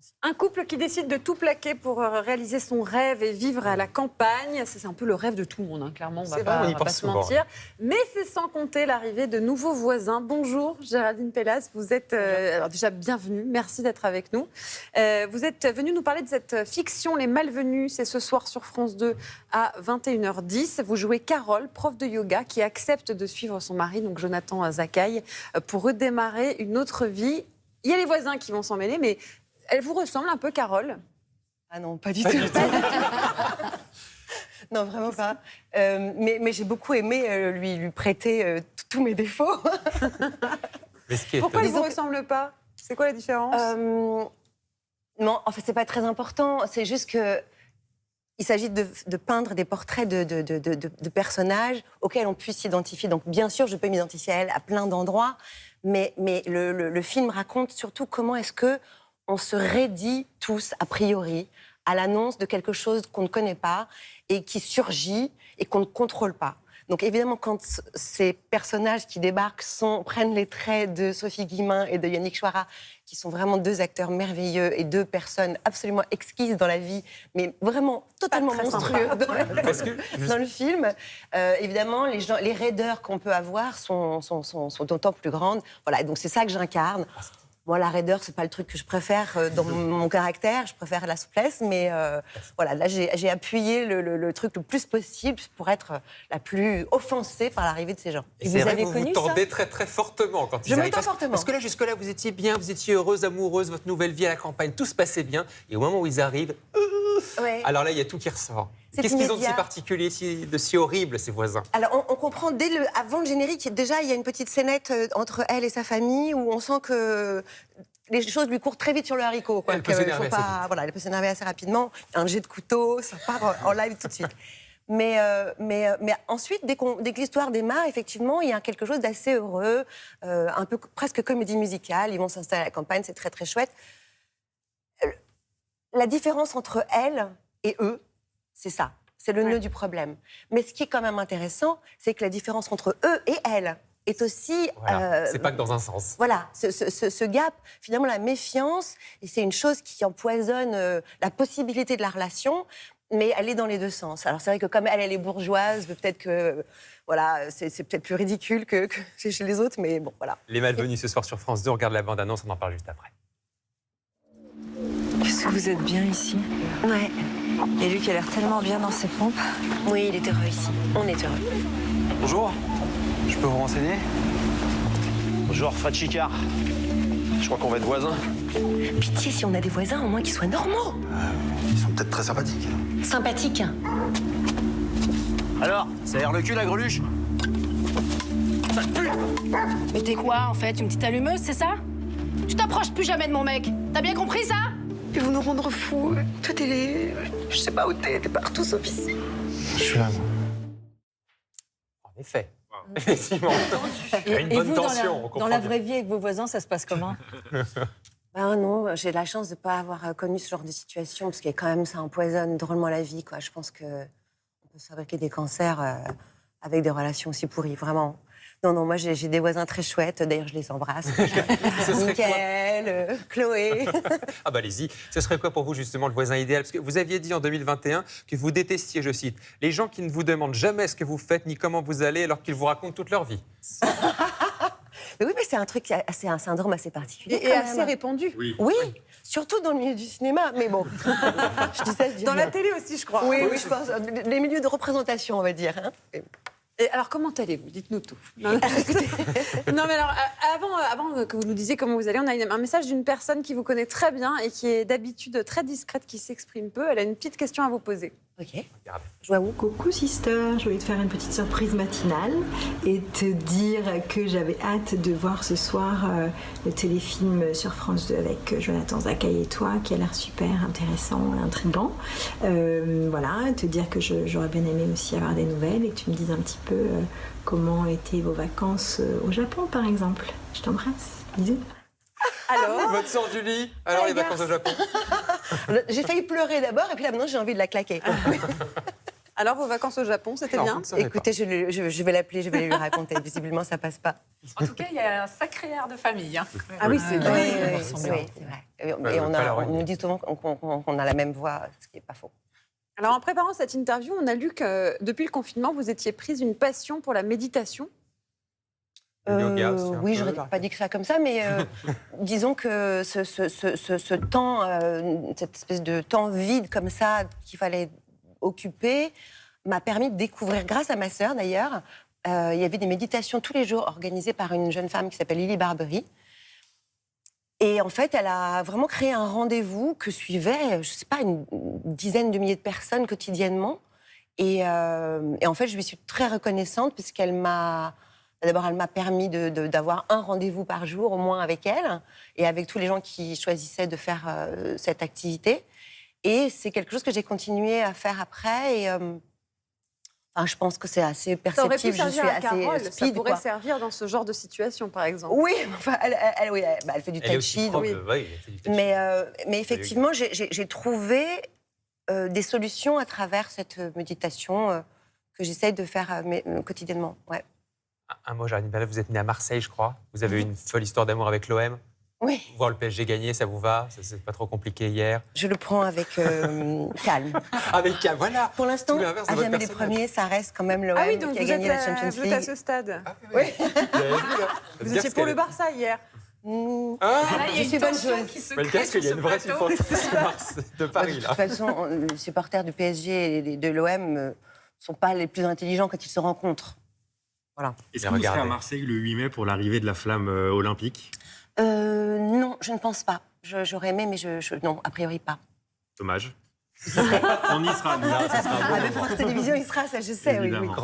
aussi. Un couple qui décide de tout plaquer pour réaliser son rêve et vivre à la campagne. C'est un peu le rêve de tout le monde, hein, clairement, on C'est va vrai, pas se mentir. Mais c'est sans compter l'arrivée de nouveaux voisins. Bonjour Géraldine Pellas, vous êtes alors déjà bienvenue, merci d'être avec nous. Vous êtes venue nous parler de cette fiction Les Malvenus, c'est ce soir sur France 2 à 21h10. Vous jouez Carole, prof de yoga, qui accepte de suivre son mari, donc Jonathan Zakaï, pour redémarrer une autre vie. Il y a les voisins qui vont s'en mêler, mais elle vous ressemble un peu, Carole? Ah non, pas du tout. Non, vraiment pas. Mais j'ai beaucoup aimé lui prêter tous mes défauts. Mais ce qui est Pourquoi il ne vous Disons ressemble pas? C'est quoi la différence? Non, en fait, c'est pas très important. C'est juste que il s'agit de peindre des portraits de personnages auxquels on puisse s'identifier. Donc, bien sûr, je peux m'identifier à elle à plein d'endroits, mais le film raconte surtout comment est-ce que on se raidit tous, a priori, à l'annonce de quelque chose qu'on ne connaît pas et qui surgit et qu'on ne contrôle pas. Donc évidemment, quand ces personnages qui débarquent prennent les traits de Sophie Guillemin et de Yannick Chouara, qui sont vraiment deux acteurs merveilleux et deux personnes absolument exquises dans la vie, mais vraiment totalement monstrueux dans le film, évidemment, les raideurs qu'on peut avoir sont d'autant plus grandes. Voilà, et donc c'est ça que j'incarne. Moi, la raideur, c'est pas le truc que je préfère dans mon caractère. Je préfère la souplesse, mais voilà, là, j'ai appuyé le truc le plus possible pour être la plus offensée par l'arrivée de ces gens. Et c'est vrai que vous tordez très très fortement quand ils arrivent. Je me tends fortement. Parce que là, jusque-là, vous étiez bien, vous étiez heureuse, amoureuse, votre nouvelle vie à la campagne, tout se passait bien. Et au moment où ils arrivent, ouais. Alors là, il y a tout qui ressort. C'est Qu'est-ce qu'ils ont de immédiat. si particulier, de si horrible, ces voisins? Alors, on comprend avant le générique, déjà, il y a une petite scénette entre elle et sa famille où on sent que les choses lui courent très vite sur le haricot. Elle peut s'énerver assez vite. Voilà, elle peut s'énerver assez rapidement. Un jet de couteau, ça part en live tout de suite. Mais ensuite, dès que l'histoire démarre, effectivement, il y a quelque chose d'assez heureux, un peu presque comédie musicale. Ils vont s'installer à la campagne, c'est très très chouette. La différence entre elle et eux, c'est ça. C'est le nœud du problème. Mais ce qui est quand même intéressant, c'est que la différence entre eux et elle est aussi... Voilà. C'est pas que dans un sens. Voilà, ce gap, finalement, la méfiance, et c'est une chose qui empoisonne la possibilité de la relation, mais elle est dans les deux sens. Alors c'est vrai que comme elle est bourgeoise, peut-être que voilà, c'est peut-être plus ridicule que chez les autres, mais bon, voilà. Les Malvenus ce soir sur France 2, on regarde la bande-annonce, on en parle juste après. Qu'est-ce que vous êtes bien ici? Ouais. Et lui qui a l'air tellement bien dans ses pompes. Oui, il est heureux ici. On est heureux. Bonjour, je peux vous renseigner? Bonjour, Fred Chicard. Je crois qu'on va être voisins. Pitié, si on a des voisins, au moins qu'ils soient normaux. Ils sont peut-être très sympathiques. Sympathiques. Alors, ça a l'air le cul, la greluche? Ça te pue? Mais t'es quoi, en fait? Une petite allumeuse, c'est ça? Tu t'approches plus jamais de mon mec. T'as bien compris ça? Ils vont nous rendre fous. Toi, je sais pas où t'es partout sauf ici. Je suis là, moi. En effet. Effectivement. Il y a une bonne vous, tension, on dans comprend la bien. vraie vie, avec vos voisins, ça se passe comment? Ben non, j'ai de la chance de ne pas avoir connu ce genre de situation, parce que quand même, ça empoisonne drôlement la vie, quoi. Je pense qu'on peut se fabriquer des cancers avec des relations aussi pourries, vraiment. Non, moi, j'ai des voisins très chouettes. D'ailleurs, je les embrasse. Ce serait quoi? Mickaël, Chloé. Ah bah allez-y. Ce serait quoi pour vous justement le voisin idéal? Parce que vous aviez dit en 2021 que vous détestiez, je cite, les gens qui ne vous demandent jamais ce que vous faites ni comment vous allez alors qu'ils vous racontent toute leur vie. Mais oui, mais c'est un syndrome assez particulier. Et assez répandu. Oui, surtout dans le milieu du cinéma. Mais bon, je dis ça, je dis Dans rien. la télé aussi, je crois. Oui, je pense. Les milieux de représentation, on va dire. Hein. Et alors, comment allez-vous? Dites-nous tout. Non, mais alors, avant que vous nous disiez comment vous allez, on a un message d'une personne qui vous connaît très bien et qui est d'habitude très discrète, qui s'exprime peu. Elle a une petite question à vous poser. Ok. Regarde. Je vois où? Coucou Sister, je voulais te faire une petite surprise matinale et te dire que j'avais hâte de voir ce soir le téléfilm sur France 2 avec Jonathan Zakaï et toi, qui a l'air super intéressant et intriguant. Voilà, te dire que j'aurais bien aimé aussi avoir des nouvelles et que tu me dises un petit peu comment étaient vos vacances au Japon par exemple. Je t'embrasse, bisous. Alors, Votre sœur Julie, alors les vacances au Japon? J'ai failli pleurer d'abord et puis là maintenant j'ai envie de la claquer. Alors, vos vacances au Japon, c'était Non, bien on ne savait pas. Écoutez, je vais l'appeler, je vais lui raconter. Visiblement, ça passe pas. En tout cas, il y a un sacré air de famille. Hein. Ah oui, c'est Oui, vrai. oui, c'est vrai. Et Ouais, on, pas la on renier. nous dit souvent qu'on a la même voix, ce qui n'est pas faux. Alors, en préparant cette interview, on a lu que depuis le confinement, vous étiez prise une passion pour la méditation. Le yoga aussi, un Oui, peu. j'aurais pas dit que ça comme ça, mais disons que ce temps, cette espèce de temps vide comme ça qu'il fallait occuper, m'a permis de découvrir, grâce à ma sœur d'ailleurs, il y avait des méditations tous les jours organisées par une jeune femme qui s'appelle Lily Barbery. Et en fait, elle a vraiment créé un rendez-vous que suivaient, je sais pas, une dizaine de milliers de personnes quotidiennement. Et en fait, je lui suis très reconnaissante puisqu'elle m'a... D'abord, elle m'a permis d'avoir un rendez-vous par jour, au moins avec elle, et avec tous les gens qui choisissaient de faire cette activité. Et c'est quelque chose que j'ai continué à faire après. Et enfin, je pense que c'est assez Ça aurait pu perceptible. Je suis servir à assez Carole, ça speed, pourrait quoi. servir dans ce genre de situation, par exemple. Oui, enfin, elle fait du Elle est tai aussi chi. prof donc- de- oui, elle fait du tai chi. mais effectivement, j'ai trouvé des solutions à travers cette méditation que j'essaye de faire quotidiennement. Ouais. Un mot, Géraldine Pella, vous êtes née à Marseille, je crois. Vous avez eu une folle histoire d'amour avec l'OM. Oui, Voir le PSG gagner, ça vous va? C'est pas trop compliqué hier? je le prends avec calme. Avec voilà. Pour l'instant, Tout l'inverse de à votre jamais les personnage. premiers, ça reste quand même l'OM Ah oui, donc qui a vous gagné êtes, la Champions vous êtes à League. ce stade. Oui. Vous avez vu, là? Vous étiez pour le Barça hier. Mmh. Ah, Là, il y a Je une suis bonne tension joueuse. qui se mais le crée casque, sur il y a ce une vraie plateau. supportrice de Paris, De là. toute façon, les supporters du PSG et de l'OM ne sont pas les plus intelligents quand ils se rencontrent. Voilà. Est-ce Mais que vous serez à regardez. Marseille le 8 mai pour l'arrivée de la flamme olympique? Non, je ne pense pas. J'aurais aimé, mais non, a priori pas. Dommage. On y sera, nous. Ça sera un bon Avec moment. France Télévisions, il sera, ça je sais, oui. Évidemment.